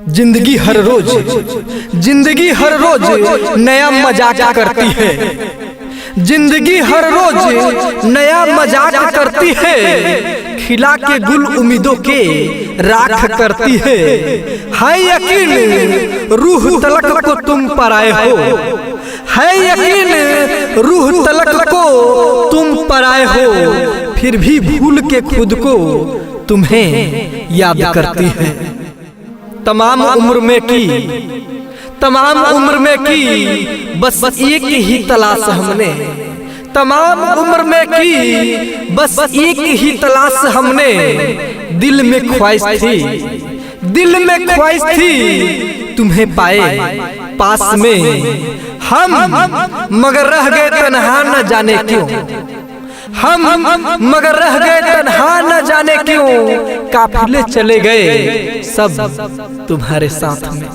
जिंदगी हर रोज नया मजाक करती है। जिंदगी हर रोज नया मजाक करती है। खिला के गुल उम्मीदों के राख करती है यकीन रूह तलक को तुम पराए हो। है यकीन रूह तलक को तुम पराए हो। फिर भी भूल के खुद को तुम्हें याद करती है। तमाम उम्र में की बस एक ही तलाश हमने। तमाम उम्र में की बस एक ही तलाश हमने। दिल में ख्वाहिश थी तुम्हें पाए पास में हम, मगर रह गए तन्हा न जाने क्यों। मगर रह गए तन्हा न जाने क्यों। काफिले चले गए सब तुम्हारे साथ में।